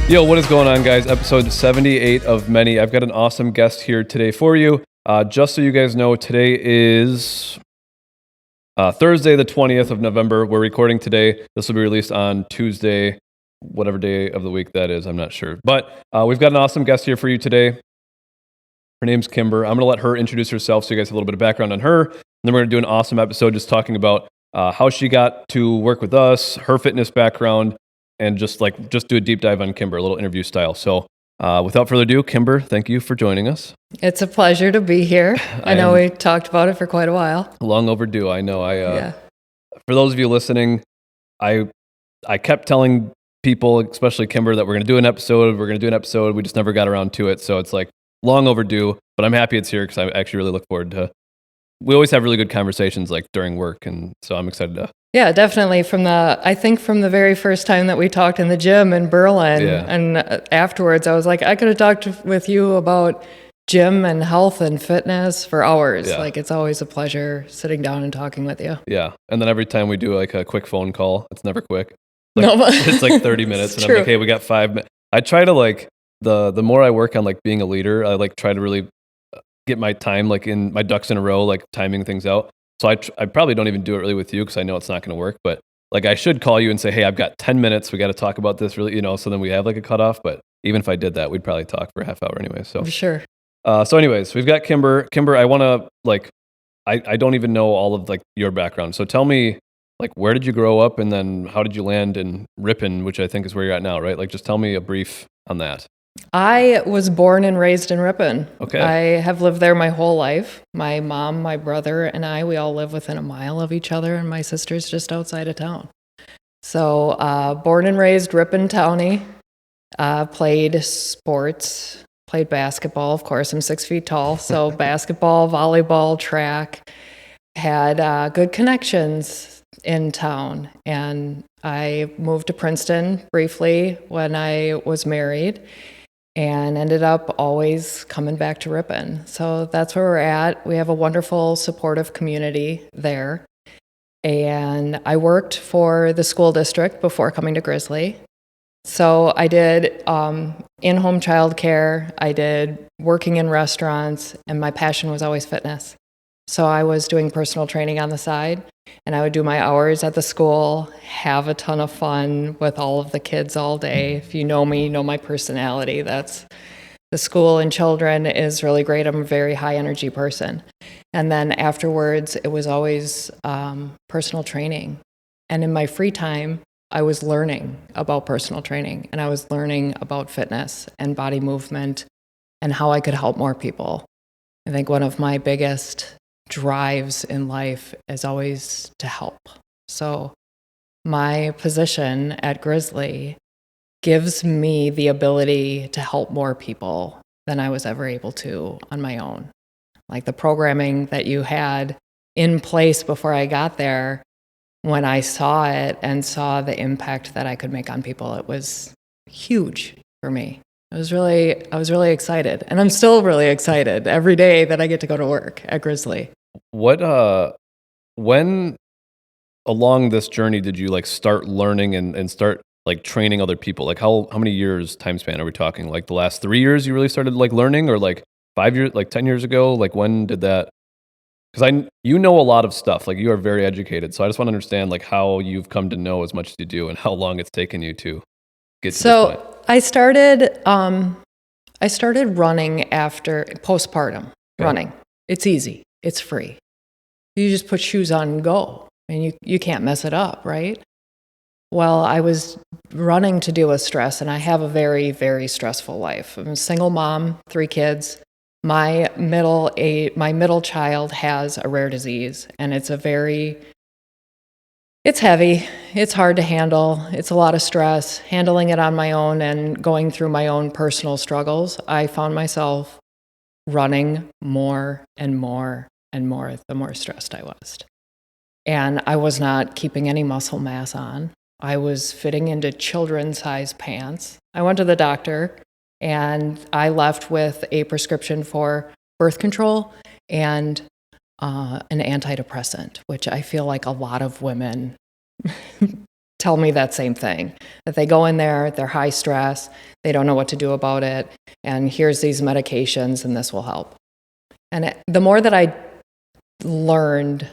Yo, what is going on, guys? Episode 78 of many. I've got an awesome guest here today for you. Just so you guys know, today is Thursday, the 20th of November. We're recording today. This will be released on Tuesday, whatever day of the week that is. I'm not sure. But we've got an awesome guest here for you today. Her name's Kimber. I'm going to let her introduce herself so you guys have a little bit of background on her. And then we're going to do an awesome episode just talking about how she got to work with us, her fitness background, and just do a deep dive on Kimber, a little interview style. So without further ado, Kimber, thank you for joining us. It's a pleasure to be here. I know we talked about it for quite a while. Long overdue, I know. For those of you listening, I kept telling people, especially Kimber, that we're going to do an episode. We just never got around to it. So it's like long overdue, but I'm happy it's here because I actually really look forward to. We always have really good conversations like during work, and so I'm excited to. Yeah, definitely. From the very first time that we talked in the gym in Berlin, and afterwards, I was like, I could have talked with you about gym and health and fitness for hours. Yeah. Like, it's always a pleasure sitting down and talking with you. Yeah, and then every time we do like a quick phone call, it's never quick. It's like 30 minutes, and I'm like, hey, we got 5 minutes. I try to the more I work on like being a leader, I try to really get my time in my ducks in a row, like timing things out. So I probably don't even do it really with you because I know it's not going to work. But I should call you and say, hey, I've got 10 minutes. We got to talk about this really, so then we have a cutoff. But even if I did that, we'd probably talk for a half hour anyway. So sure. So anyways, we've got Kimber. Kimber, I want to I don't even know all of your background. So tell me where did you grow up and then how did you land in Ripon, which I think is where you're at now, right? Just tell me a brief on that. I was born and raised in Ripon. Okay. I have lived there my whole life. My mom, my brother, and we all live within a mile of each other, and my sister's just outside of town. So, born and raised Ripon Townie, played sports, played basketball. Of course, I'm 6 feet tall, so basketball, volleyball, track. Had good connections in town, and I moved to Princeton briefly when I was married, and ended up always coming back to Ripon. So that's where we're at. We have a wonderful, supportive community there. And I worked for the school district before coming to Grizzly. So I did in-home childcare, I did working in restaurants, and my passion was always fitness. So I was doing personal training on the side, and I would do my hours at the school, have a ton of fun with all of the kids all day. If you know me, you know my personality. That's the school and children is really great. I'm a very high energy person. And then afterwards, it was always personal training. And in my free time, I was learning about personal training, and I was learning about fitness and body movement and how I could help more people. I think one of my biggest drives in life is always to help. So my position at Grizzly gives me the ability to help more people than I was ever able to on my own. Like the programming that you had in place before I got there, when I saw it and saw the impact that I could make on people, it was huge for me. I was really excited, and I'm still really excited every day that I get to go to work at Grizzly. When along this journey did you start learning and start training other people? How many years time span are we talking? The last 3 years you really started learning, or 5 years, 10 years ago? When did that? Because you know a lot of stuff. You are very educated, so I just want to understand how you've come to know as much as you do and how long it's taken you to get to this point. I started running after postpartum. Okay. Running. It's easy. It's free. You just put shoes on and go, and you can't mess it up, right? Well, I was running to deal with stress, and I have a very, very stressful life. I'm a single mom, 3 kids. My middle child has a rare disease, and it's heavy. It's hard to handle. It's a lot of stress. Handling it on my own and going through my own personal struggles, I found myself running more and more and more the more stressed I was. And I was not keeping any muscle mass on. I was fitting into children's-sized pants. I went to the doctor, and I left with a prescription for birth control and an antidepressant, which I feel like a lot of women tell me that same thing, that they go in there, they're high stress, they don't know what to do about it, and here's these medications and this will help. And the more that I learned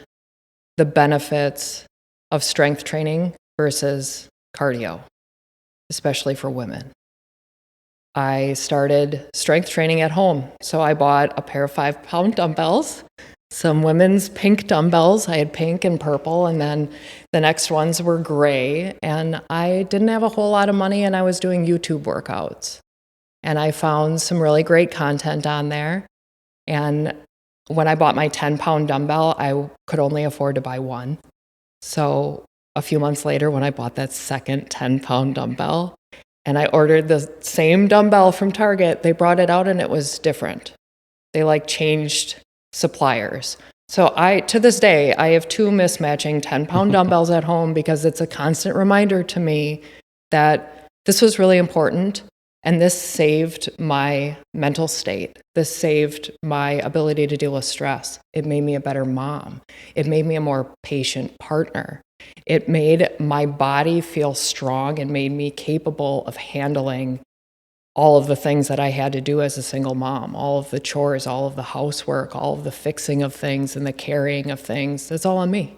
the benefits of strength training versus cardio, especially for women, I started strength training at home. So I bought a pair of 5-pound dumbbells, some women's pink dumbbells. I had pink and purple, and then the next ones were gray. And I didn't have a whole lot of money, and I was doing YouTube workouts. And I found some really great content on there. And when I bought my 10-pound dumbbell, I could only afford to buy one. So a few months later, when I bought that second 10-pound dumbbell, and I ordered the same dumbbell from Target, they brought it out and it was different. They changed suppliers. So to this day, I have 2 mismatching 10-pound dumbbells at home because it's a constant reminder to me that this was really important. And this saved my mental state. This saved my ability to deal with stress. It made me a better mom. It made me a more patient partner. It made my body feel strong and made me capable of handling all of the things that I had to do as a single mom, all of the chores, all of the housework, all of the fixing of things and the carrying of things. That's all on me.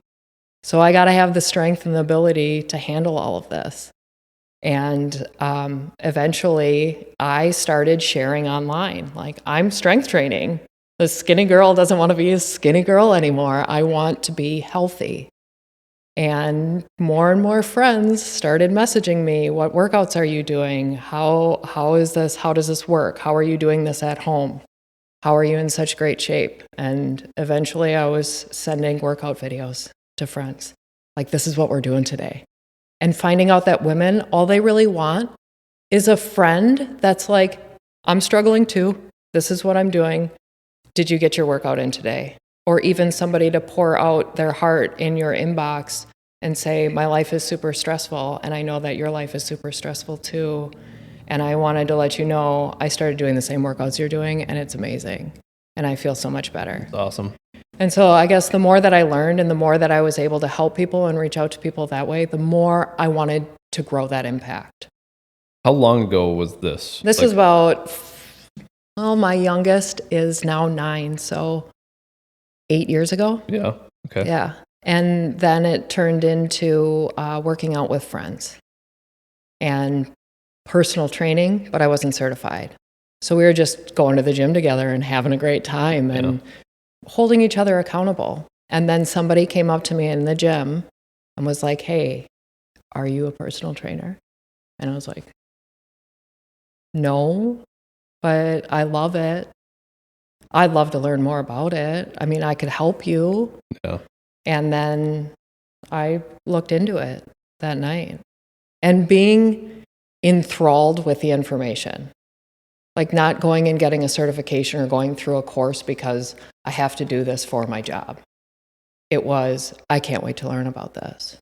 So I got to have the strength and the ability to handle all of this. And eventually I started sharing online, I'm strength training. The skinny girl doesn't want to be a skinny girl anymore. I want to be healthy. And more friends started messaging me, what workouts are you doing? How is this? How does this work? How are you doing this at home? How are you in such great shape? And eventually I was sending workout videos to friends. This is what we're doing today. And finding out that women, all they really want is a friend that's I'm struggling too. This is what I'm doing. Did you get your workout in today? Or even somebody to pour out their heart in your inbox and say, my life is super stressful, and I know that your life is super stressful too. And I wanted to let you know I started doing the same workouts you're doing, and it's amazing. And I feel so much better. That's awesome. And so I guess the more that I learned and the more that I was able to help people and reach out to people that way, the more I wanted to grow that impact. How long ago was this? This was about, my youngest is now 9, so 8 years ago. Yeah, okay. Yeah. And then it turned into working out with friends and personal training, but I wasn't certified. So we were just going to the gym together and having a great time and holding each other accountable. And then somebody came up to me in the gym and was like, hey, are you a personal trainer? And I was like, no, but I love it. I'd love to learn more about it. I mean, I could help you. Yeah. And then I looked into it that night and being enthralled with the information. Not going and getting a certification or going through a course because I have to do this for my job. It was, I can't wait to learn about this.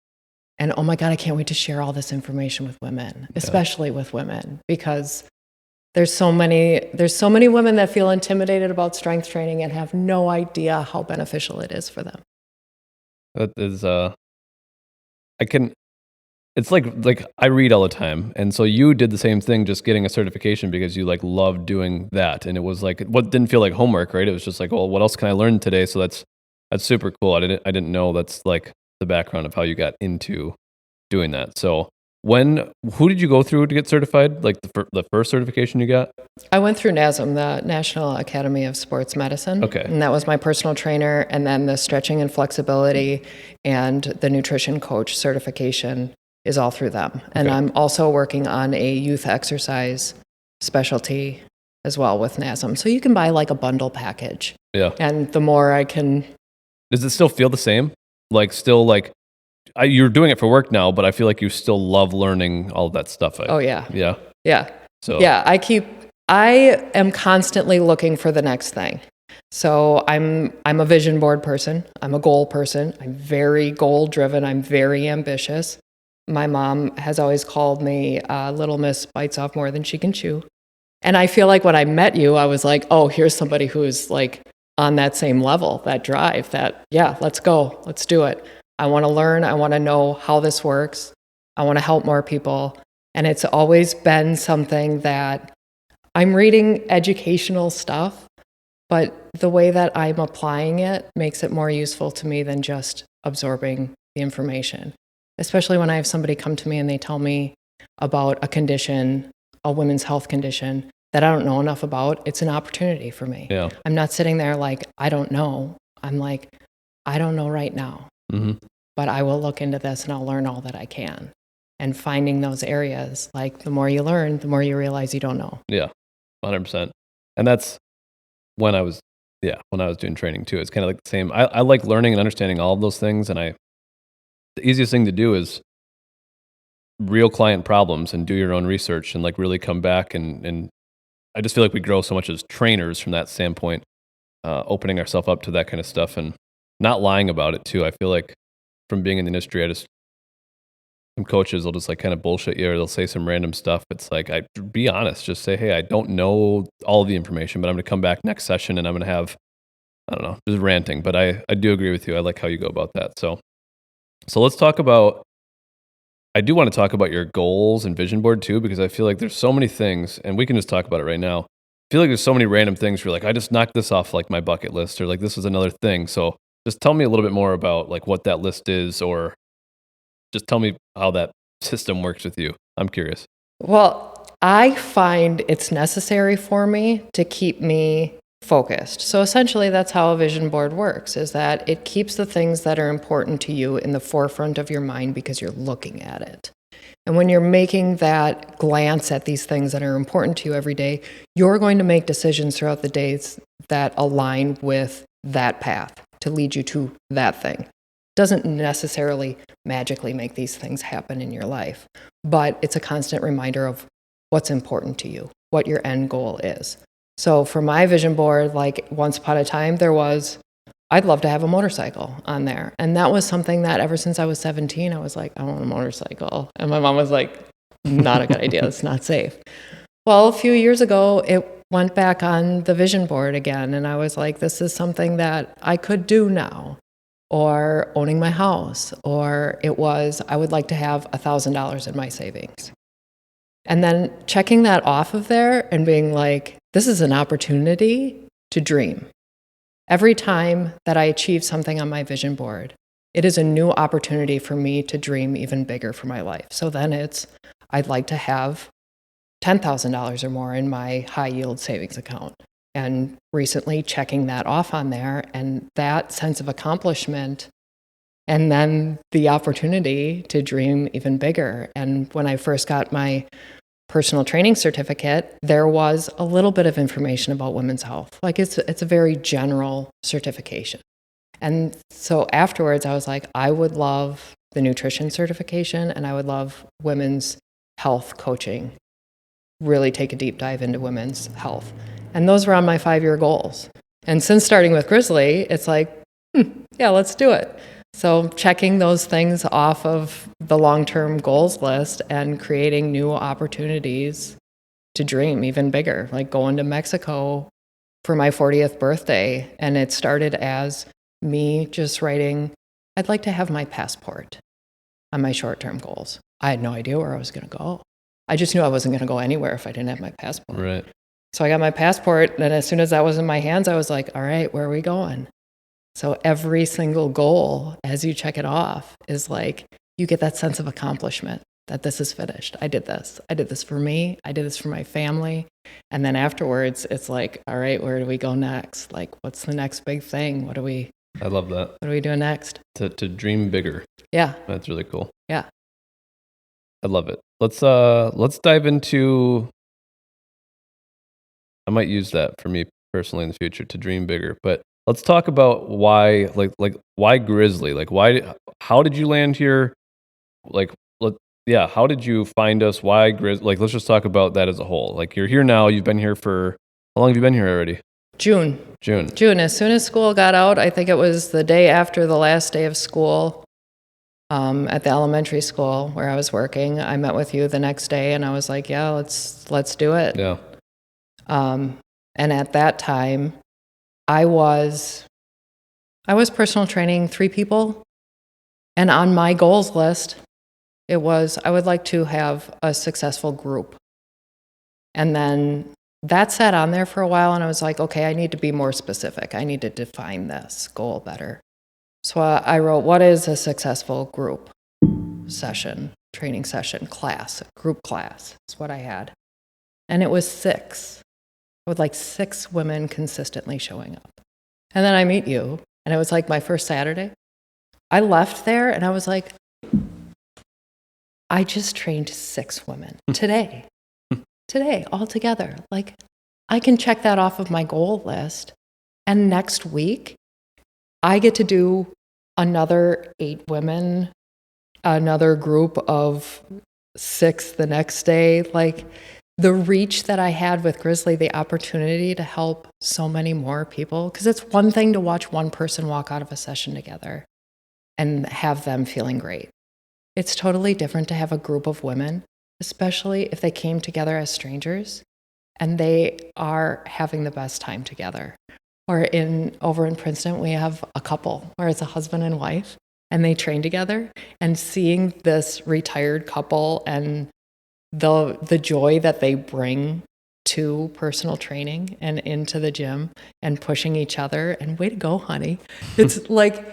And oh my God, I can't wait to share all this information with women, especially with women, because there's so many women that feel intimidated about strength training and have no idea how beneficial it is for them. That is, it's like I read all the time. And so you did the same thing, just getting a certification because you loved doing that. And it was what didn't feel like homework, right? It was just well, what else can I learn today? So that's super cool. I didn't know that's the background of how you got into doing that. So who did you go through to get certified? The first certification you got? I went through NASM, the National Academy of Sports Medicine. Okay. And that was my personal trainer. And then the stretching and flexibility and the nutrition coach certification is all through them. And I'm also working on a youth exercise specialty as well with NASM. So you can buy a bundle package. Yeah. And the more I can... Does it still feel the same? You're doing it for work now, but I feel like you still love learning all of that stuff. Oh, yeah. Yeah. Yeah. So yeah, I am constantly looking for the next thing. So I'm a vision board person. I'm a goal person. I'm very goal driven. I'm very ambitious. My mom has always called me Little Miss bites off more than she can chew. And I feel when I met you, I was oh, here's somebody who's on that same level, that drive, let's go, let's do it. I want to learn. I want to know how this works. I want to help more people. And it's always been something that I'm reading educational stuff, but the way that I'm applying it makes it more useful to me than just absorbing the information. Especially when I have somebody come to me and they tell me about a condition, a women's health condition that I don't know enough about, it's an opportunity for me. Yeah. I'm not sitting there like, I don't know. I'm like, I don't know right now, but I will look into this and I'll learn all that I can. And finding those areas, like the more you learn, the more you realize you don't know. Yeah, 100%. And that's when I was doing training too. It's kind of like the same. I like learning and understanding all of those things. And the easiest thing to do is real client problems and do your own research and like really come back. And I just feel like we grow so much as trainers from that standpoint, opening ourselves up to that kind of stuff and not lying about it too. I feel like from being in the industry, some coaches will just like kind of bullshit you or they'll say some random stuff. It's like, be honest, just say, hey, I don't know all of the information, but I'm going to come back next session and I'm going to have, I don't know, just ranting. But I do agree with you. I like how you go about that. So let's talk about, I do want to talk about your goals and vision board too, because I feel like there's so many things and we can just talk about it right now. I feel like there's so many random things where like, I just knocked this off like my bucket list or like this was another thing. So just tell me a little bit more about like what that list is or just tell me how that system works with you. I'm curious. Well, I find it's necessary for me to keep me focused. So essentially that's how a vision board works, is that it keeps the things that are important to you in the forefront of your mind because you're looking at it. And when you're making that glance at these things that are important to you every day, you're going to make decisions throughout the days that align with that path to lead you to that thing. Doesn't necessarily magically make these things happen in your life, but it's a constant reminder of what's important to you, what your end goal is. So for my vision board, like once upon a time, I'd love to have a motorcycle on there. And that was something that ever since I was 17, I was like, I want a motorcycle. And my mom was like, not a good idea. It's not safe. Well, a few years ago, it went back on the vision board again. And I was like, this is something that I could do now. Or owning my house, or I would like to have $1,000 in my savings. And then checking that off of there and being like, this is an opportunity to dream. Every time that I achieve something on my vision board, it is a new opportunity for me to dream even bigger for my life. So then I'd like to have $10,000 or more in my high yield savings account. And recently checking that off on there and that sense of accomplishment and then the opportunity to dream even bigger. And when I first got my personal training certificate, there was a little bit of information about women's health. Like it's a very general certification. And so afterwards I was like, I would love the nutrition certification and I would love women's health coaching, really take a deep dive into women's health. And those were on my 5-year goals. And since starting with Grizzly, it's like, yeah, let's do it. So checking those things off of the long-term goals list and creating new opportunities to dream even bigger, like going to Mexico for my 40th birthday. And it started as me just writing, I'd like to have my passport on my short-term goals. I had no idea where I was going to go. I just knew I wasn't going to go anywhere if I didn't have my passport. Right. So I got my passport, and as soon as that was in my hands, I was like, all right, where are we going? So every single goal, as you check it off, is like, you get that sense of accomplishment that this is finished. I did this. I did this for me. I did this for my family. And then afterwards, it's like, all right, where do we go next? Like, what's the next big thing? I love that. What are we doing next? To dream bigger. Yeah. That's really cool. Yeah. I love it. Let's dive into, I might use that for me personally in the future, to dream bigger. But let's talk about why, like why Grizzly? Like how did you land here? Like, how did you find us? Why Grizzly? Like, let's just talk about that as a whole. Like, you're here now. You've been here for, how long have you been here already? June. As soon as school got out, I think it was the day after the last day of school at the elementary school where I was working. I met with you the next day and I was like, yeah, let's do it. Yeah. And at that time, I was personal training 3 people. And on my goals list, It was, I would like to have a successful group. And then that sat on there for a while, and I was like, okay, I need to be more specific. I need to define this goal better. So I wrote, what is a successful group session, training session, class, group class is what I had. And it was 6, with like 6 women consistently showing up. And then I meet you, and it was like my first Saturday. I left there and I was like, I just trained 6 women today, all together. Like, I can check that off of my goal list. And next week, I get to do another 8 women, another group of 6 the next day. Like, the reach that I had with Grizzly, the opportunity to help so many more people, because it's one thing to watch one person walk out of a session together and have them feeling great. It's totally different to have a group of women, especially if they came together as strangers and they are having the best time together. Or over in Princeton, we have a couple where it's a husband and wife and they train together, and seeing this retired couple and the joy that they bring to personal training and into the gym and pushing each other, and way to go, honey. It's like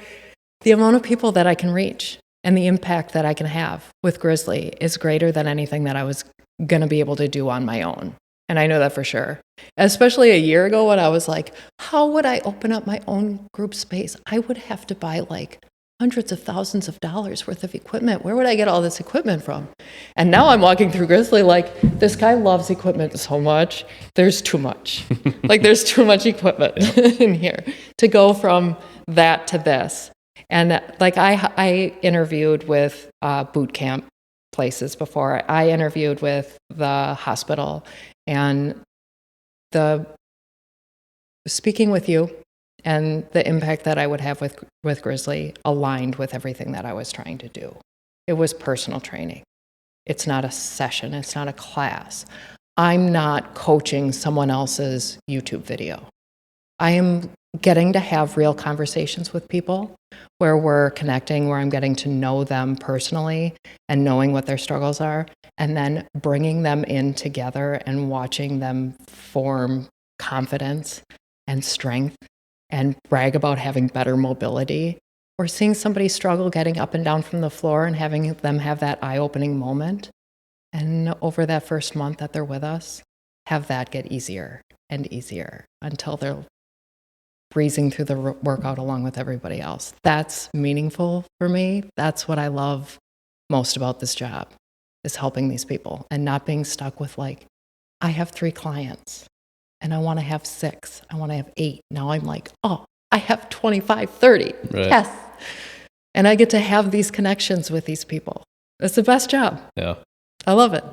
the amount of people that I can reach and the impact that I can have with Grizzly is greater than anything that I was going to be able to do on my own. And I know that for sure. Especially a year ago when I was like, how would I open up my own group space? I would have to buy like hundreds of thousands of dollars worth of equipment. Where would I get all this equipment from? And now I'm walking through Grizzly like, this guy loves equipment so much. There's too much. Like, there's too much equipment in here to go from that to this. And like, I interviewed with boot camp places before. I interviewed with the hospital, and speaking with you and the impact that I would have with Grizzly aligned with everything that I was trying to do. It was personal training. It's not a session. It's not a class. I'm not coaching someone else's YouTube video. I am getting to have real conversations with people where we're connecting, where I'm getting to know them personally and knowing what their struggles are, and then bringing them in together and watching them form confidence and strength and brag about having better mobility, or seeing somebody struggle getting up and down from the floor and having them have that eye-opening moment. And over that first month that they're with us, have that get easier and easier until they're breezing through the workout along with everybody else. That's meaningful for me. That's what I love most about this job, is helping these people and not being stuck with like, I have 3 clients and I want to have 6. I want to have 8. Now I'm like, oh, I have 25, 30. Right. Yes. And I get to have these connections with these people. It's the best job. Yeah. I love it.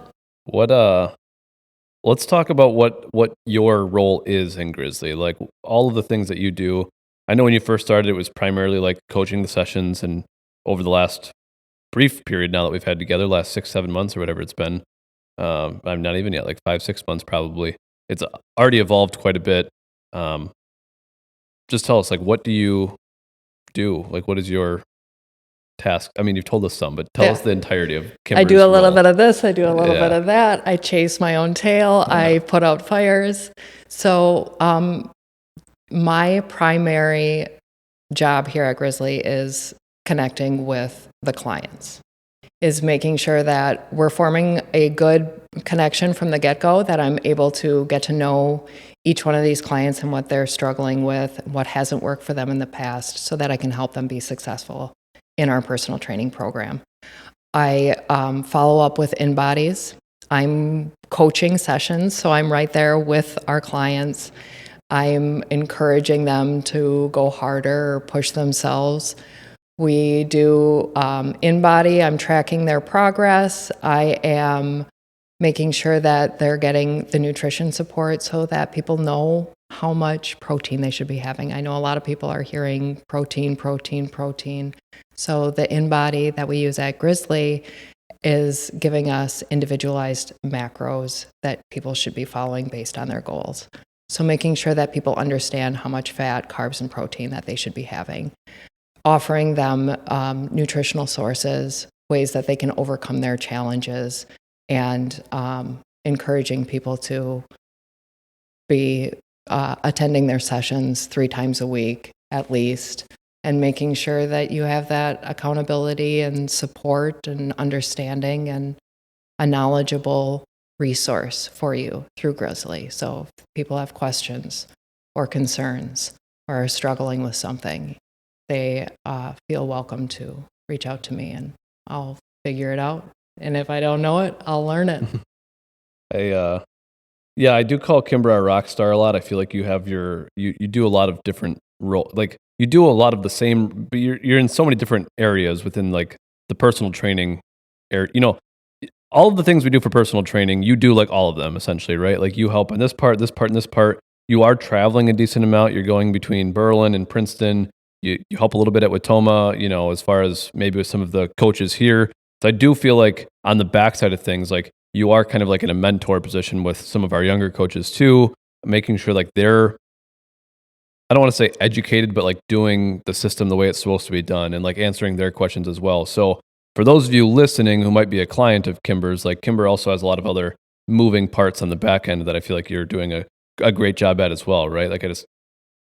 Let's talk about what your role is in Grizzly. Like, all of the things that you do. I know when you first started, it was primarily like coaching the sessions, and over the last brief period now that we've had together, last 6-7 months or whatever it's been, I'm not even yet, like 5-6 months probably. It's already evolved quite a bit. Just tell us, like, what do you do? Like, what is your task? I mean, you've told us some, but tell us the entirety of Kimber's I do a little role. bit of this. I do a little bit of that. I chase my own tail. Yeah. I put out fires. So my primary job here at Grizzly is connecting with the clients, is making sure that we're forming a good connection from the get-go, that I'm able to get to know each one of these clients and what they're struggling with, what hasn't worked for them in the past, so that I can help them be successful in our personal training program. I follow up with in-bodies. I'm coaching sessions, so I'm right there with our clients. I'm encouraging them to go harder or push themselves. We do in-body. I'm tracking their progress. I am making sure that they're getting the nutrition support so that people know how much protein they should be having. I know a lot of people are hearing protein. So the in-body that we use at Grizzly is giving us individualized macros that people should be following based on their goals. So making sure that people understand how much fat, carbs, and protein that they should be having. Offering them nutritional sources ways that they can overcome their challenges, and encouraging people to be attending their sessions 3 times a week at least, and making sure that you have that accountability and support and understanding and a knowledgeable resource for you through Grizzly. So if people have questions or concerns or are struggling with something, they feel welcome to reach out to me, and I'll figure it out. And if I don't know it, I'll learn it. Yeah, I do call Kimber our rock star a lot. I feel like you have you do a lot of different role, like you do a lot of the same, but you're in so many different areas within like the personal training area. You know, all of the things we do for personal training, you do like all of them essentially, right? Like you help in this part, this part, and this part. You are traveling a decent amount. You're going between Berlin and Princeton. You help a little bit at Watoma, you know, as far as maybe with some of the coaches here. So I do feel like on the backside of things, like you are kind of like in a mentor position with some of our younger coaches too, making sure like they're, I don't want to say educated, but like doing the system the way it's supposed to be done and like answering their questions as well. So for those of you listening who might be a client of Kimber's, like Kimber also has a lot of other moving parts on the back end that I feel like you're doing a great job at as well, right? Like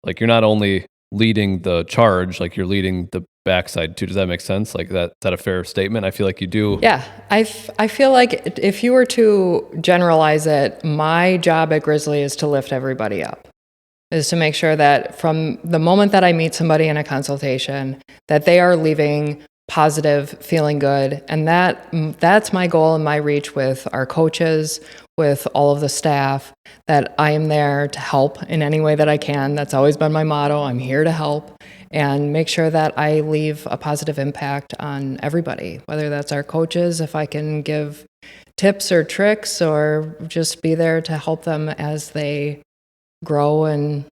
like you're not only leading the charge, like you're leading the backside too. Does that make sense? Like is that a fair statement? I feel like you do. Yeah, I feel like if you were to generalize it, my job at Grizzly is to lift everybody up, is to make sure that from the moment that I meet somebody in a consultation, that they are leaving positive, feeling good. And that's my goal and my reach with our coaches, with all of the staff, that I am there to help in any way that I can. That's always been my motto. I'm here to help and make sure that I leave a positive impact on everybody, whether that's our coaches, if I can give tips or tricks, or just be there to help them as they grow and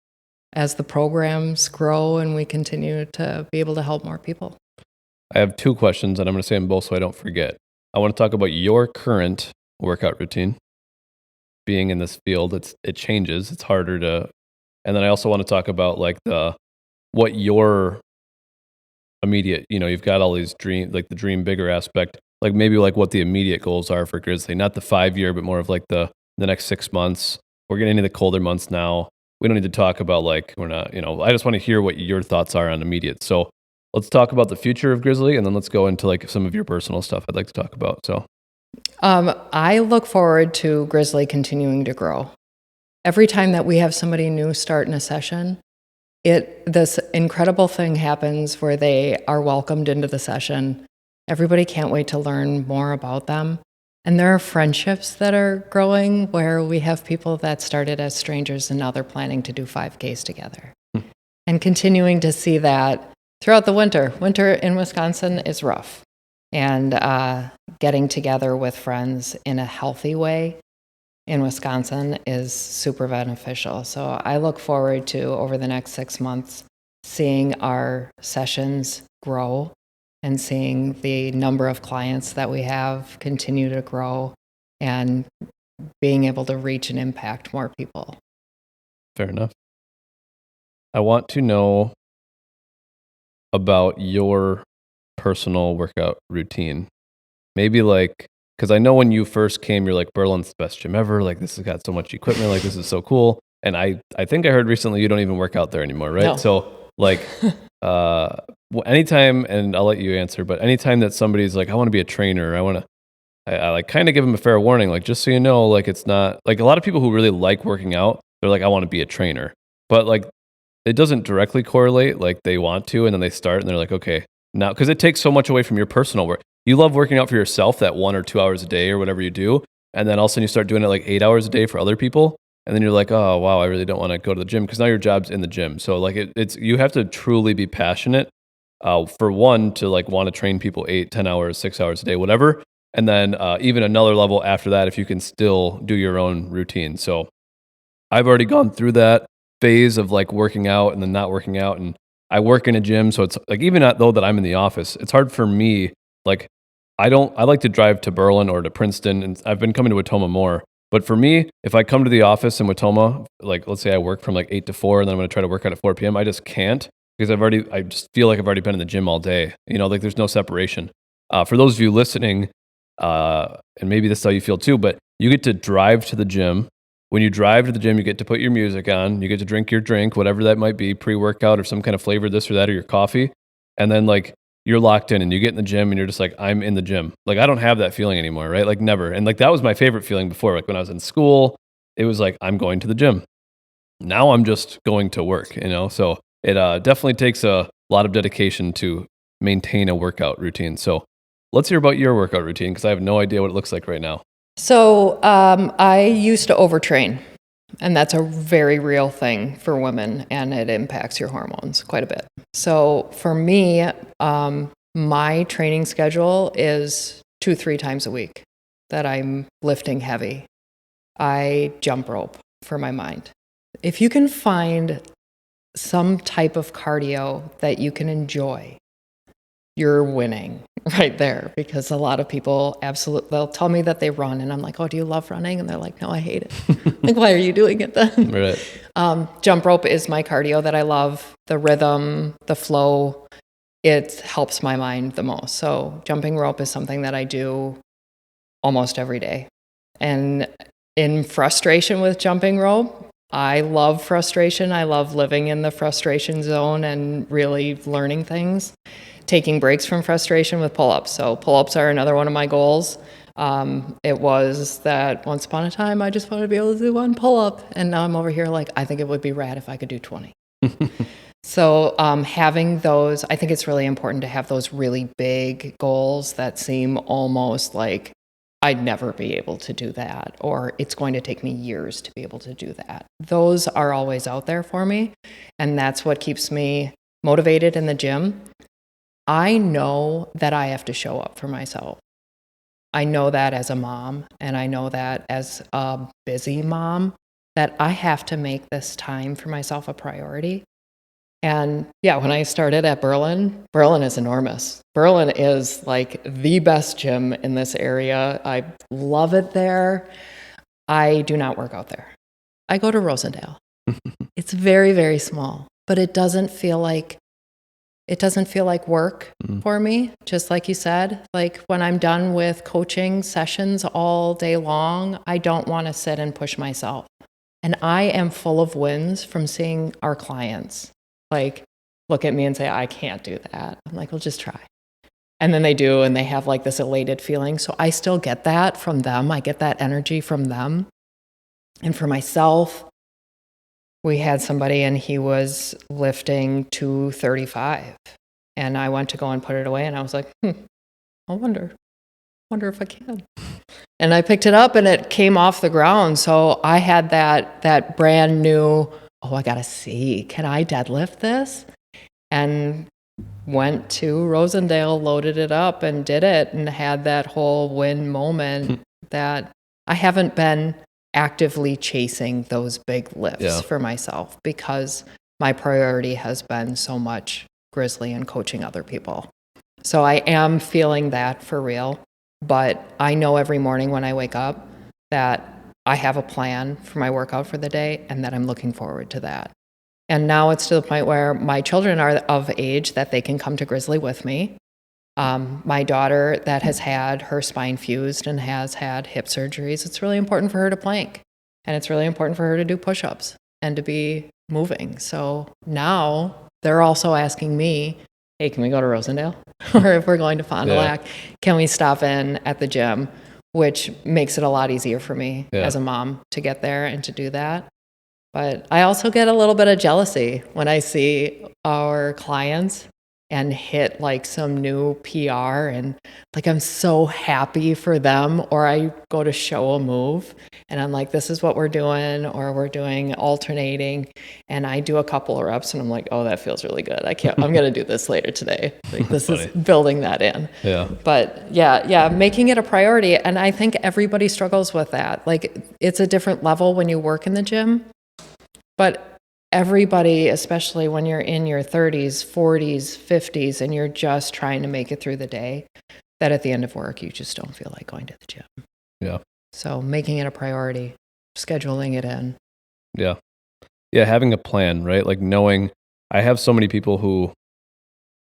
as the programs grow and we continue to be able to help more people. I have 2 questions, and I'm going to say them both so I don't forget. I want to talk about your current workout routine. Being in this field, it changes. It's harder to, and then I also want to talk about like what your immediate, you know, you've got all these like the dream bigger aspect, like maybe like what the immediate goals are for Grizzly, not the 5-year, but more of like the next 6 months. We're getting into the colder months now. We don't need to talk about like, we're not, you know, I just want to hear what your thoughts are on immediate. So let's talk about the future of Grizzly, and then let's go into like some of your personal stuff I'd like to talk about. So I look forward to Grizzly continuing to grow. Every time that we have somebody new start in a session, this incredible thing happens where they are welcomed into the session. Everybody can't wait to learn more about them. And there are friendships that are growing where we have people that started as strangers and now they're planning to do 5Ks together. And continuing to see that throughout the winter. Winter in Wisconsin is rough. And getting together with friends in a healthy way in Wisconsin is super beneficial. So I look forward to, over the next 6 months, seeing our sessions grow and seeing the number of clients that we have continue to grow and being able to reach and impact more people. Fair enough. I want to know about your personal workout routine. Maybe like, because I know when you first came, you're like, Berlin's the best gym ever. Like, this has got so much equipment. Like, this is so cool. And I think I heard recently you don't even work out there anymore, right? No. So like, anytime, and I'll let you answer, but anytime that somebody's like, I want to be a trainer, I like kind of give them a fair warning, like, just so you know, like, it's not like a lot of people who really like working out, they're like, I want to be a trainer, but like, it doesn't directly correlate. Like they want to, and then they start and they're like, okay, now, because it takes so much away from your personal work. You love working out for yourself that 1 or 2 hours a day or whatever you do. And then all of a sudden you start doing it like 8 hours a day for other people. And then you're like, oh, wow, I really don't want to go to the gym, because now your job's in the gym. So like it's you have to truly be passionate for one, to like want to train people 8, 10 hours, 6 hours a day, whatever. And then even another level after that, if you can still do your own routine. So I've already gone through that phase of like working out and then not working out. And I work in a gym. So it's like, even though that I'm in the office, it's hard for me. Like I like to drive to Berlin or to Princeton, and I've been coming to Watoma more. But for me, if I come to the office in Watoma, like let's say I work from like 8 to 4 and then I'm going to try to work out at 4 p.m., I just can't, because I just feel like I've already been in the gym all day. You know, like there's no separation. For those of you listening, and maybe this is how you feel too, but you get to drive to the gym. When you drive to the gym, you get to put your music on. You get to drink your drink, whatever that might be, pre-workout or some kind of flavor, this or that, or your coffee. And then like you're locked in and you get in the gym and you're just like, I'm in the gym. Like I don't have that feeling anymore, right? Like never. And like that was my favorite feeling before. Like when I was in school, it was like, I'm going to the gym. Now I'm just going to work, So it definitely takes a lot of dedication to maintain a workout routine. So let's hear about your workout routine because I have no idea what it looks like right now. So I used to overtrain, and that's a very real thing for women, and it impacts your hormones quite a bit. So for me, my training schedule is 2-3 times a week that I'm lifting heavy. I jump rope for my mind. If you can find some type of cardio that you can enjoy, you're winning right there, because a lot of people they'll tell me that they run and I'm like, oh, do you love running? And they're like, no, I hate it. Like, why are you doing it then? Right. Jump rope is my cardio that I love. The rhythm, the flow, it helps my mind the most. So jumping rope is something that I do almost every day. And in frustration with jumping rope, I love frustration. I love living in the frustration zone and really learning things. Taking breaks from frustration with pull-ups. So pull-ups are another one of my goals. It was that once upon a time, I just wanted to be able to do one pull-up. And now I'm over here like, I think it would be rad if I could do 20. So having those, I think it's really important to have those really big goals that seem almost like I'd never be able to do that, or it's going to take me years to be able to do that. Those are always out there for me, and that's what keeps me motivated in the gym. I know that I have to show up for myself. I know that as a mom, and I know that as a busy mom, that I have to make this time for myself a priority. And yeah, when I started at Berlin is enormous. Berlin is like the best gym in this area. I love it there. I do not work out there. I go to Rosendale. It's very, very small, but it doesn't feel like work for me. Just like you said, like when I'm done with coaching sessions all day long, I don't want to sit and push myself. And I am full of wins from seeing our clients like look at me and say, I can't do that. I'm like, well, just try. And then they do, and they have like this elated feeling. So I still get that from them. I get that energy from them. And for myself, we had somebody and he was lifting 235. And I went to go and put it away and I was like, I wonder if I can. And I picked it up and it came off the ground. So I had that brand new, I got to see, can I deadlift this? And went to Rosendale, loaded it up and did it and had that whole win moment that I haven't been actively chasing those big lifts for myself because my priority has been so much Grizzly and coaching other people. So I am feeling that for real, but I know every morning when I wake up that I have a plan for my workout for the day and that I'm looking forward to that. And now it's to the point where my children are of age that they can come to Grizzly with me. My daughter that has had her spine fused and has had hip surgeries, it's really important for her to plank. And it's really important for her to do push-ups and to be moving. So now they're also asking me, hey, can we go to Rosendale? Or if we're going to Fond du Lac, can we stop in at the gym? Which makes it a lot easier for me as a mom to get there and to do that. But I also get a little bit of jealousy when I see our clients and hit like some new PR and like I'm so happy for them, or I go to show a move and I'm like, this is what we're doing, or we're doing alternating, and I do a couple of reps and I'm like, oh, that feels really good. I'm going to do this later today. Like this is building that in. Yeah. But yeah, making it a priority. And I think everybody struggles with that. Like it's a different level when you work in the gym, but everybody, especially when you're in your 30s, 40s, 50s, and you're just trying to make it through the day, that at the end of work, you just don't feel like going to the gym. Yeah. So making it a priority, scheduling it in. Yeah. Yeah, having a plan, right? Like knowing, I have so many people who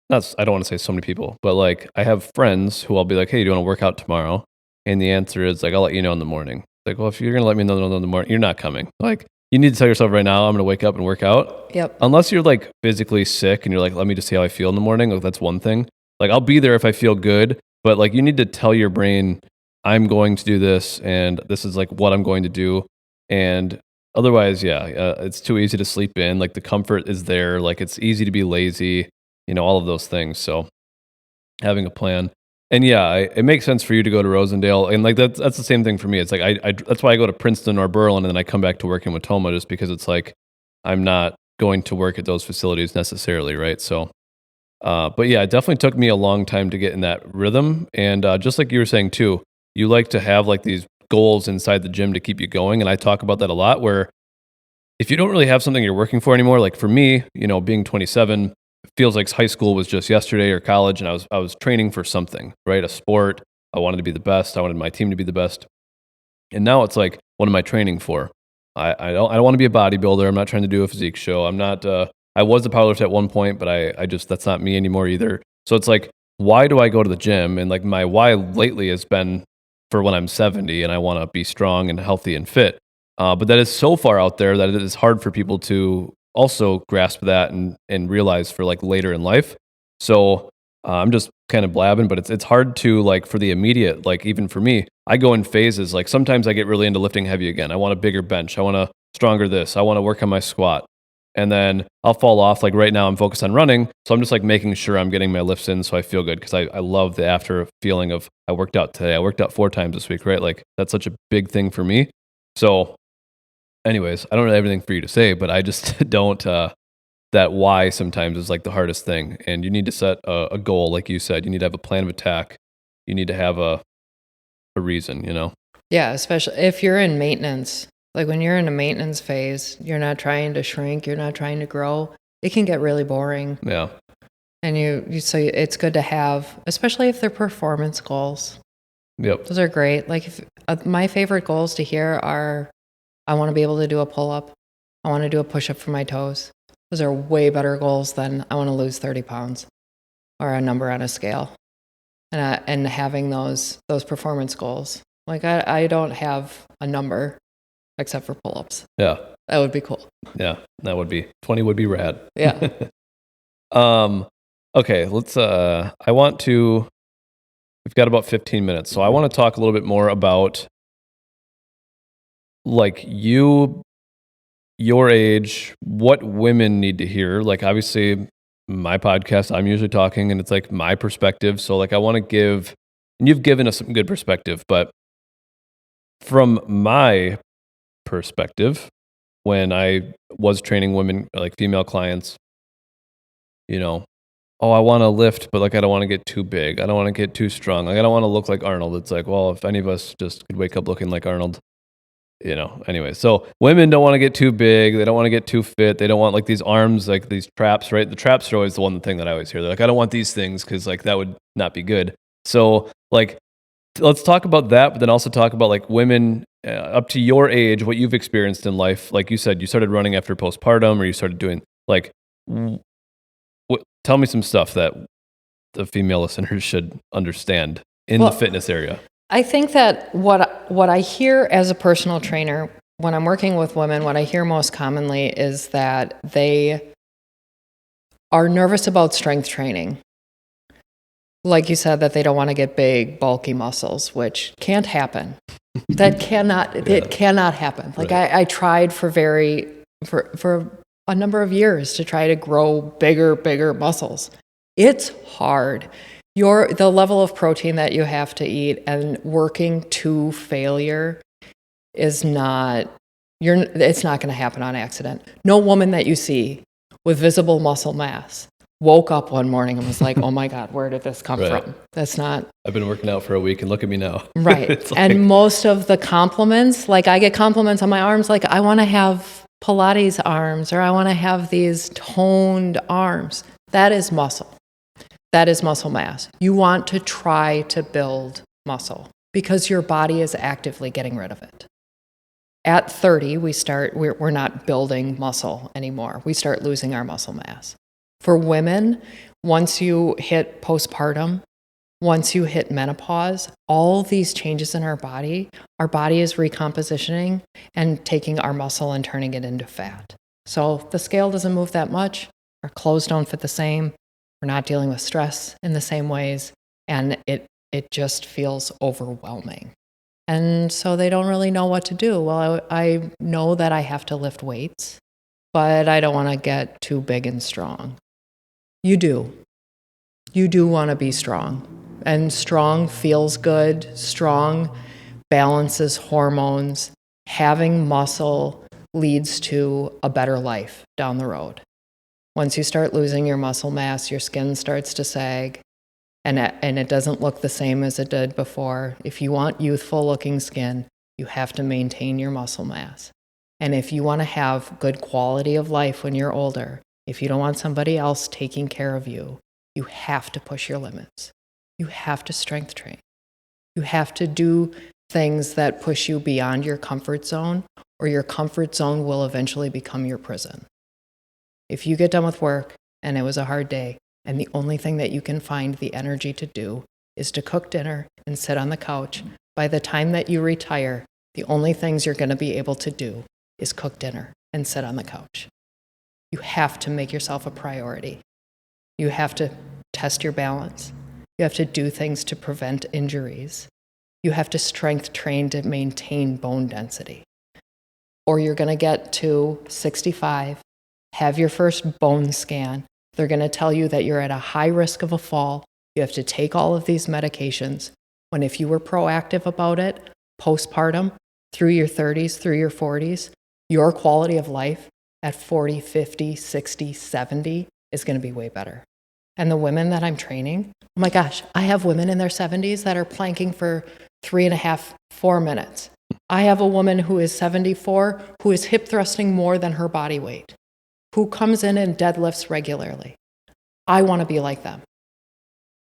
I don't want to say so many people, but like I have friends who I'll be like, hey, do you want to work out tomorrow? And the answer is like, I'll let you know in the morning. Like, well, if you're going to let me know in the morning, you're not coming. Like, you need to tell yourself right now, I'm going to wake up and work out. Yep. Unless you're like physically sick and you're like, let me just see how I feel in the morning. Like, that's one thing. Like, I'll be there if I feel good, but like, you need to tell your brain, I'm going to do this and this is like what I'm going to do. And otherwise, it's too easy to sleep in. Like, the comfort is there. Like, it's easy to be lazy, all of those things. So, having a plan. And it makes sense for you to go to Rosendale, and like that's the same thing for me. It's like I that's why I go to Princeton or Berlin, and then I come back to work in Watoma, just because it's like I'm not going to work at those facilities necessarily, right? So, but yeah, it definitely took me a long time to get in that rhythm, and just like you were saying too, you like to have like these goals inside the gym to keep you going, and I talk about that a lot. Where if you don't really have something you're working for anymore, like for me, being 27. Feels like high school was just yesterday or college, and I was training for something, right? A sport. I wanted to be the best. I wanted my team to be the best. And now it's like, what am I training for? I don't want to be a bodybuilder. I'm not trying to do a physique show. I'm not. I was a powerlifter at one point, but I just that's not me anymore either. So it's like, why do I go to the gym? And like my why lately has been for when I'm 70 and I want to be strong and healthy and fit. But that is so far out there that it is hard for people to also grasp that and realize for like later in life. So I'm just kind of blabbing, but it's hard to like for the immediate, like even for me, I go in phases. Like sometimes I get really into lifting heavy again. I want a bigger bench. I want a stronger this. I want to work on my squat. And then I'll fall off. Like right now I'm focused on running. So I'm just like making sure I'm getting my lifts in so I feel good. Cause I love the after feeling of I worked out today. I worked out 4 times this week, right? Like that's such a big thing for me. So anyways, I don't really have anything for you to say, but I just don't, that why sometimes is like the hardest thing. And you need to set a goal. Like you said, you need to have a plan of attack. You need to have a reason, Yeah, especially if you're in maintenance. Like when you're in a maintenance phase, you're not trying to shrink, you're not trying to grow. It can get really boring. Yeah. And so it's good to have, especially if they're performance goals. Yep. Those are great. Like my favorite goals to hear are, I want to be able to do a pull-up. I want to do a push-up for my toes. Those are way better goals than I want to lose 30 pounds or a number on a scale. And having those performance goals. Like I don't have a number except for pull-ups. Yeah. That would be cool. Yeah. That would be 20 would be rad. Yeah. Okay, let's we've got about 15 minutes. So I want to talk a little bit more about like your age, what women need to hear. Like obviously my podcast, I'm usually talking and it's like my perspective. So like I want to give, and you've given us some good perspective, but from my perspective, when I was training women, like female clients, oh, I want to lift, but like I don't want to get too big. I don't want to get too strong. Like I don't want to look like Arnold. It's like, well, if any of us just could wake up looking like Arnold, anyway. So women don't want to get too big. They don't want to get too fit. They don't want like these arms, like these traps, right? The traps are always the one thing that I always hear. They're like, I don't want these things because like that would not be good. So like, let's talk about that, but then also talk about like women up to your age, what you've experienced in life. Like you said, you started running after postpartum, or you started doing like, tell me some stuff that the female listeners should understand in the fitness area. I think that what I hear as a personal trainer when I'm working with women, what I hear most commonly is that they are nervous about strength training. Like you said, that they don't want to get big, bulky muscles, which can't happen. It cannot happen. Like right. I tried for a number of years to try to grow bigger muscles. It's hard. The level of protein that you have to eat and working to failure it's not going to happen on accident. No woman that you see with visible muscle mass woke up one morning and was like, oh my God, where did this come from? That's not. I've been working out for a week and look at me now. Right. And most of the compliments, like I get compliments on my arms, like I want to have Pilates arms, or I want to have these toned arms. That is muscle. That is muscle mass. You want to try to build muscle because your body is actively getting rid of it. At 30, we're not building muscle anymore. We start losing our muscle mass. For women, once you hit postpartum, once you hit menopause, all these changes in our body is recompositioning and taking our muscle and turning it into fat. So the scale doesn't move that much. Our clothes don't fit the same. We're not dealing with stress in the same ways. And it just feels overwhelming. And so they don't really know what to do. Well, I know that I have to lift weights, but I don't want to get too big and strong. You do. You do want to be strong. And strong feels good. Strong balances hormones. Having muscle leads to a better life down the road. Once you start losing your muscle mass, your skin starts to sag, and it doesn't look the same as it did before. If you want youthful looking skin, you have to maintain your muscle mass. And if you want to have good quality of life when you're older, if you don't want somebody else taking care of you, you have to push your limits. You have to strength train. You have to do things that push you beyond your comfort zone, or your comfort zone will eventually become your prison. If you get done with work and it was a hard day, and the only thing that you can find the energy to do is to cook dinner and sit on the couch, by the time that you retire, the only things you're going to be able to do is cook dinner and sit on the couch. You have to make yourself a priority. You have to test your balance. You have to do things to prevent injuries. You have to strength train to maintain bone density. Or you're going to get to 65, have your first bone scan. They're going to tell you that you're at a high risk of a fall. You have to take all of these medications. When if you were proactive about it, postpartum, through your 30s, through your 40s, your quality of life at 40, 50, 60, 70 is going to be way better. And the women that I'm training, oh my gosh, I have women in their 70s that are planking for 3.5, 4 minutes. I have a woman who is 74 who is hip thrusting more than her body weight, who comes in and deadlifts regularly. I want to be like them.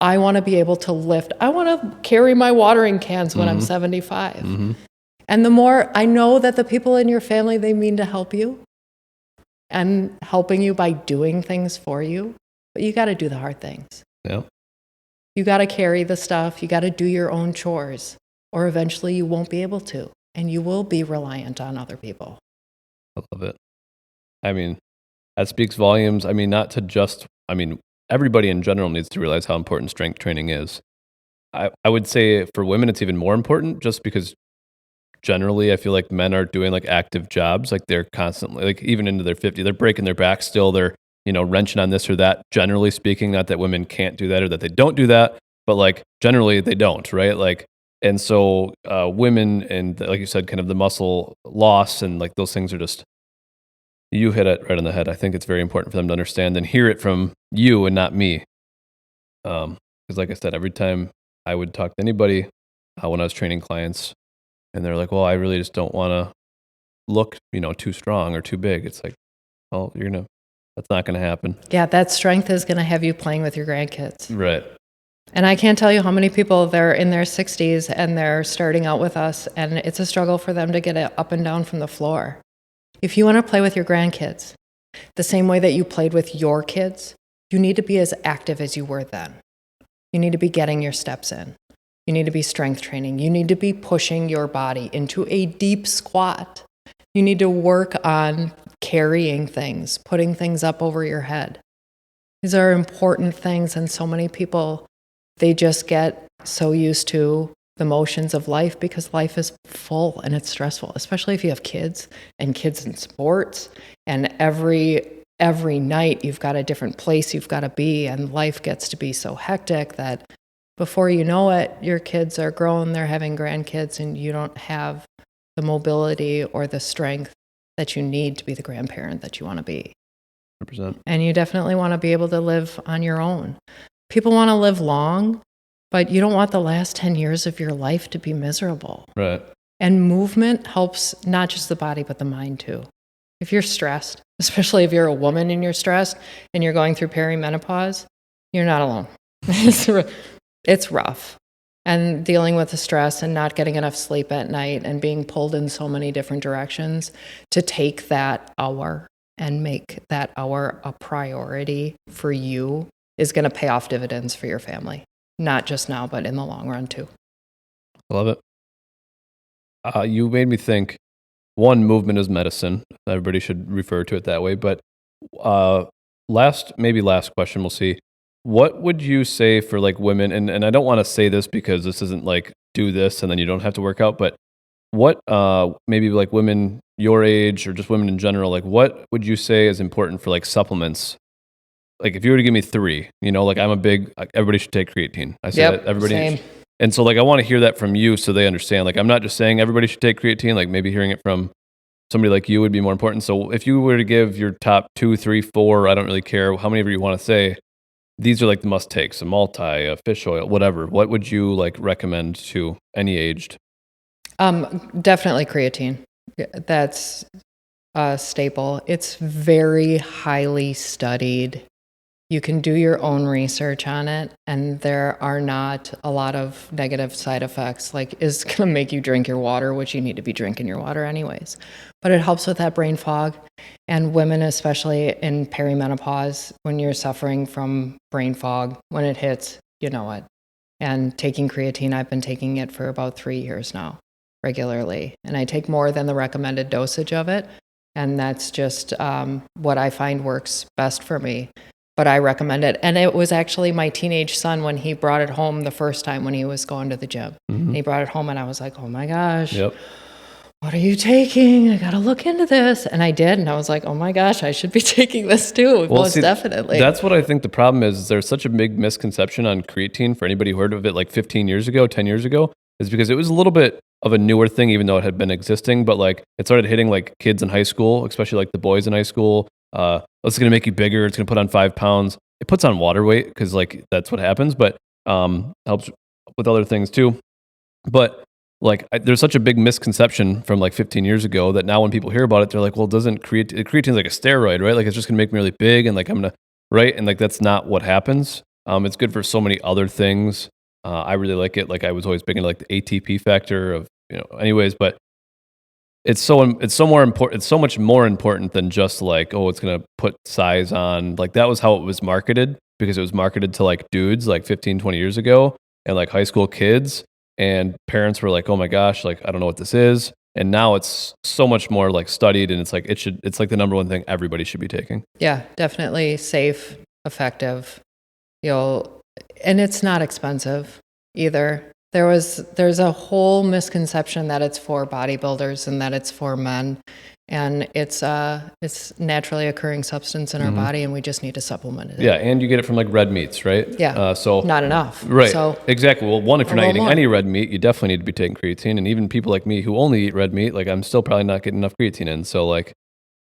I want to be able to lift. I want to carry my watering cans when I'm 75. Mm-hmm. And the more I know that the people in your family, they mean to help you and helping you by doing things for you, but you got to do the hard things. Yeah. You got to carry the stuff. You got to do your own chores, or eventually you won't be able to, and you will be reliant on other people. I love it. I mean, that speaks volumes. I mean, not to just, I mean, everybody in general needs to realize how important strength training is. I would say for women, it's even more important just because generally I feel like men are doing like active jobs. Like they're constantly, like even into their 50s, they're breaking their back still. They're, wrenching on this or that, generally speaking. Not that women can't do that or that they don't do that, but like generally they don't, right? Like, and so women and like you said, kind of the muscle loss and like those things are just, you hit it right on the head. I think it's very important for them to understand and hear it from you and not me. Because like I said, every time I would talk to anybody when I was training clients and they're like, well, I really just don't want to look, too strong or too big. It's like, well, that's not going to happen. Yeah, that strength is going to have you playing with your grandkids. Right. And I can't tell you how many people they're in their 60s and they're starting out with us, and it's a struggle for them to get up and down from the floor. If you want to play with your grandkids the same way that you played with your kids, you need to be as active as you were then. You need to be getting your steps in. You need to be strength training. You need to be pushing your body into a deep squat. You need to work on carrying things, putting things up over your head. These are important things, and so many people, they just get so used to the motions of life because life is full and it's stressful, especially if you have kids and kids in sports, and every night you've got a different place you've got to be, and life gets to be so hectic that before you know it, your kids are grown, they're having grandkids, and you don't have the mobility or the strength that you need to be the grandparent that you want to be. 100%. And you definitely want to be able to live on your own. People want to live long, but you don't want the last 10 years of your life to be miserable. Right. And movement helps not just the body, but the mind too. If you're stressed, especially if you're a woman and you're stressed and you're going through perimenopause, you're not alone. It's rough. And dealing with the stress and not getting enough sleep at night and being pulled in so many different directions, to take that hour and make that hour a priority for you is going to pay off dividends for your family, not just now, but in the long run too. I love it. You made me think, one, movement is medicine. Everybody should refer to it that way. But last question, we'll see. What would you say for like women, and I don't want to say this because this isn't like do this and then you don't have to work out, but what maybe like women your age or just women in general, like what would you say is important for like supplements? Like if you were to give me three, like everybody should take creatine. I say that everybody. Same. And so like I want to hear that from you so they understand. Like I'm not just saying everybody should take creatine, like maybe hearing it from somebody like you would be more important. So if you were to give your top 2, 3, 4, I don't really care how many of you want to say, these are like the must takes, a multi, a fish oil, whatever. What would you like recommend to any aged? Definitely creatine. That's a staple. It's very highly studied. You can do your own research on it, and there are not a lot of negative side effects. Like, it's going to make you drink your water, which you need to be drinking your water anyways. But it helps with that brain fog. And women, especially in perimenopause, when you're suffering from brain fog, when it hits, you know it. And taking creatine, I've been taking it for about 3 years now, regularly. And I take more than the recommended dosage of it. And that's just what I find works best for me. But I recommend it. And it was actually my teenage son when he brought it home the first time when he was going to the gym. Mm-hmm. And he brought it home and I was like, oh my gosh, what are you taking? I got to look into this. And I did. And I was like, oh my gosh, I should be taking this too. Well, most definitely. That's what I think the problem is there's such a big misconception on creatine for anybody who heard of it like 15 years ago, 10 years ago, is because it was a little bit of a newer thing, even though it had been existing. But like it started hitting like kids in high school, especially like the boys in high school. It's going to make you bigger. It's going to put on 5 pounds. It puts on water weight because like that's what happens, but helps with other things too. But like there's such a big misconception from like 15 years ago that now when people hear about it, they're like, well, doesn't creatine's like a steroid, right? Like it's just going to make me really big and like I'm going to, right? And like that's not what happens. It's good for so many other things. I really like it. Like I was always big into like the ATP factor of, anyways, but it's so much more important than just like, oh, it's going to put size on. Like that was how it was marketed because it was marketed to like dudes like 15, 20 years ago and like high school kids, and parents were like, oh my gosh, like I don't know what this is. And now it's so much more like studied, and it's like it's like the number one thing everybody should be taking. Yeah, definitely safe, effective. And it's not expensive either. There's a whole misconception that it's for bodybuilders and that it's for men, and it's naturally occurring substance in our body, and we just need to supplement it. Yeah, and you get it from like red meats, right? Yeah. So not enough. Right. So exactly. Well, one, if you're not eating any red meat, you definitely need to be taking creatine. And even people like me who only eat red meat, like I'm still probably not getting enough creatine in. So like,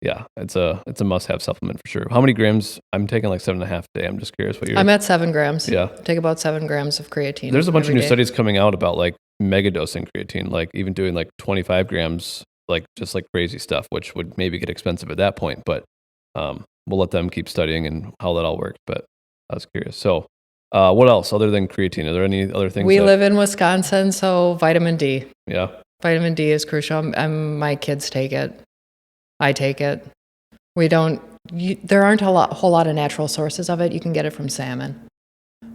yeah, it's a must-have supplement for sure. How many grams? I'm taking like 7.5 a day. I'm just curious what you're. I'm at 7 grams. Yeah. Take about 7 grams of creatine. There's a bunch of new studies coming out about like mega dosing creatine, like even doing like 25 grams, like just like crazy stuff, which would maybe get expensive at that point. But we'll let them keep studying and how that all worked. But I was curious. So what else other than creatine? Are there any other things? We live in Wisconsin, so vitamin D. Yeah. Vitamin D is crucial. My kids take it. I take it. There aren't a whole lot of natural sources of it. You can get it from salmon.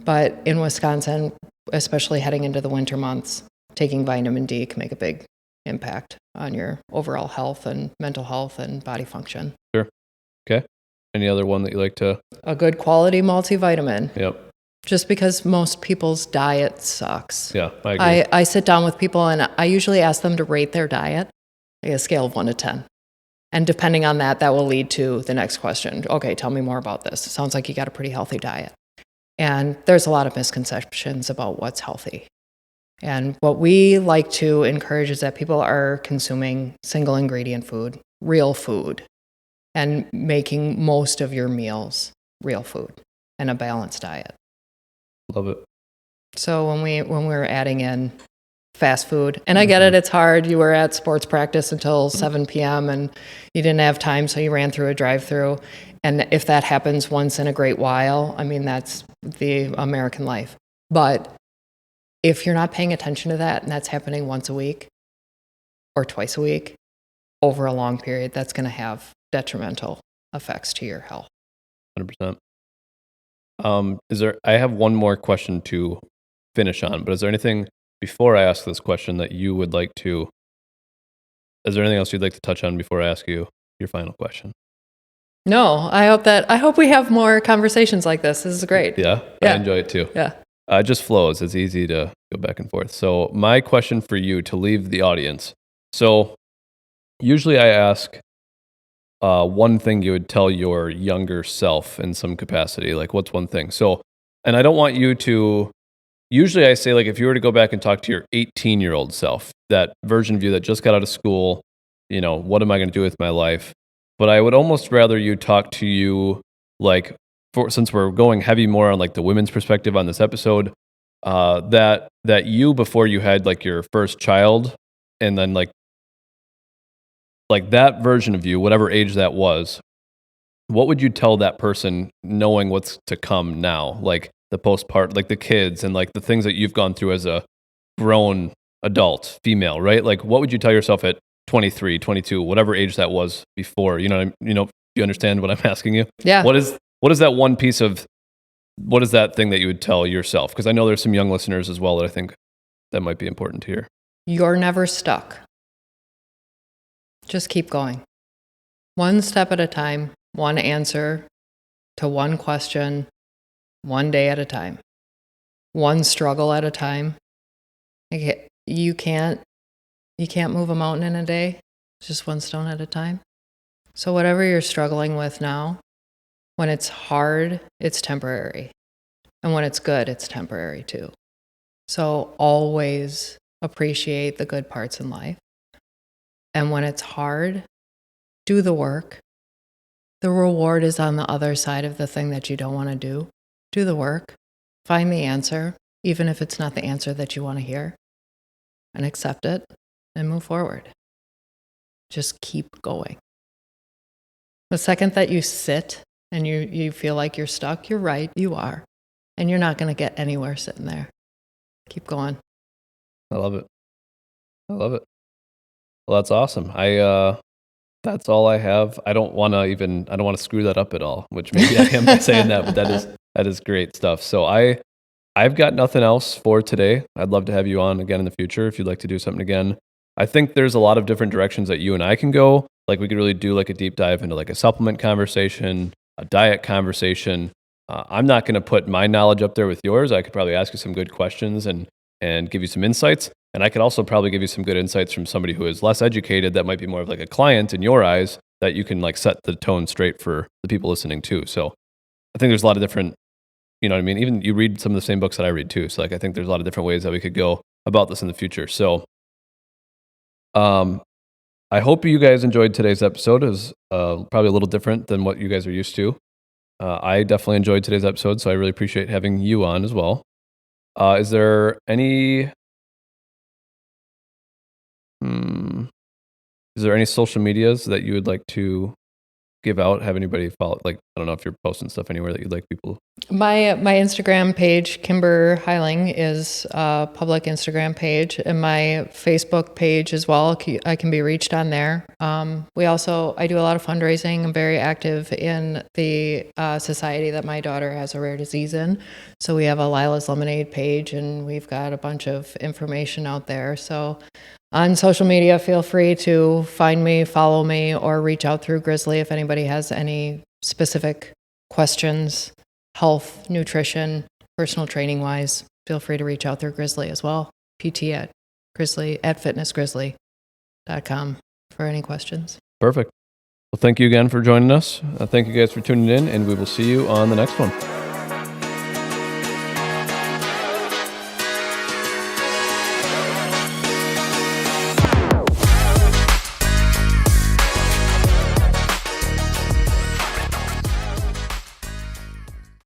But in Wisconsin, especially heading into the winter months, taking vitamin D can make a big impact on your overall health and mental health and body function. Sure. Okay. Any other one that you like to? A good quality multivitamin. Yep. Just because most people's diet sucks. Yeah, I agree. I sit down with people and I usually ask them to rate their diet, like a scale of 1 to 10. And depending on that will lead to the next question. Okay, tell me more about this. It sounds like you got a pretty healthy diet. And there's a lot of misconceptions about what's healthy. And what we like to encourage is that people are consuming single ingredient food, real food, and making most of your meals real food and a balanced diet. Love it. So when we're adding in fast food, and I get it, it's hard. You were at sports practice until 7 p.m. and you didn't have time, so you ran through a drive-through. And if that happens once in a great while, I mean, that's the American life. But if you're not paying attention to that, and that's happening once a week or twice a week over a long period, that's going to have detrimental effects to your health. 100%. I have one more question to finish on, but is there anything before I ask this question that you would like to, is there anything else you'd like to touch on before I ask you your final question? No, I hope we have more conversations like this. This is great. Yeah. I enjoy it too. Yeah. It just flows. It's easy to go back and forth. So my question for you to leave the audience. So usually I ask one thing you would tell your younger self in some capacity. Like, what's one thing? So, and I don't want you to, usually I say, like, if you were to go back and talk to your 18-year-old self, that version of you that just got out of school, what am I going to do with my life? But I would almost rather you talk to you, like, since we're going heavy more on like the women's perspective on this episode, that you, before you had like your first child, and then like that version of you, whatever age that was, what would you tell that person knowing what's to come now? Like the postpartum, like the kids and like the things that you've gone through as a grown adult female, right? Like what would you tell yourself at 23, 22, whatever age that was before? You understand what I'm asking you? Yeah. What is that one piece of, what is that thing that you would tell yourself? Because I know there's some young listeners as well that I think that might be important to hear. You're never stuck. Just keep going. One step at a time, one answer to one question, one day at a time, one struggle at a time. You can't move a mountain in a day. It's just one stone at a time. So whatever you're struggling with now, when it's hard, it's temporary. And when it's good, it's temporary too. So always appreciate the good parts in life. And when it's hard, do the work. The reward is on the other side of the thing that you don't want to do. Do the work. Find the answer, even if it's not the answer that you want to hear, and accept it and move forward. Just keep going. The second that you sit and you feel like you're stuck, you're right, you are. And you're not going to get anywhere sitting there. Keep going. I love it. Well, that's awesome. That's all I have. I don't want to screw that up at all, which maybe I am by saying that, but that is great stuff. So I've got nothing else for today. I'd love to have you on again in the future if you'd like to do something again. I think there's a lot of different directions that you and I can go. Like we could really do like a deep dive into like a supplement conversation, a diet conversation. I'm not going to put my knowledge up there with yours. I could probably ask you some good questions and give you some insights. And I could also probably give you some good insights from somebody who is less educated that might be more of like a client in your eyes that you can like set the tone straight for the people listening too. So I think there's a lot of different, even you read some of the same books that I read too. So like I think there's a lot of different ways that we could go about this in the future. So I hope you guys enjoyed today's episode. It was probably a little different than what you guys are used to. I definitely enjoyed today's episode, so I really appreciate having you on as well. Is there any social medias that you would like to give out? Have anybody follow? Like, I don't know if you're posting stuff anywhere that you'd like people. My Instagram page, Kimber Heiling, is a public Instagram page, and my Facebook page as well. I can be reached on there. I do a lot of fundraising. I'm very active in the society that my daughter has a rare disease in. So we have a Lila's Lemonade page, and we've got a bunch of information out there. So on social media, feel free to find me, follow me, or reach out through Grizzly if anybody has any specific questions, health, nutrition, personal training wise. Feel free to reach out through Grizzly as well. PT at fitnessgrizzly.com for any questions. Perfect. Well, thank you again for joining us. Thank you guys for tuning in, and we will see you on the next one.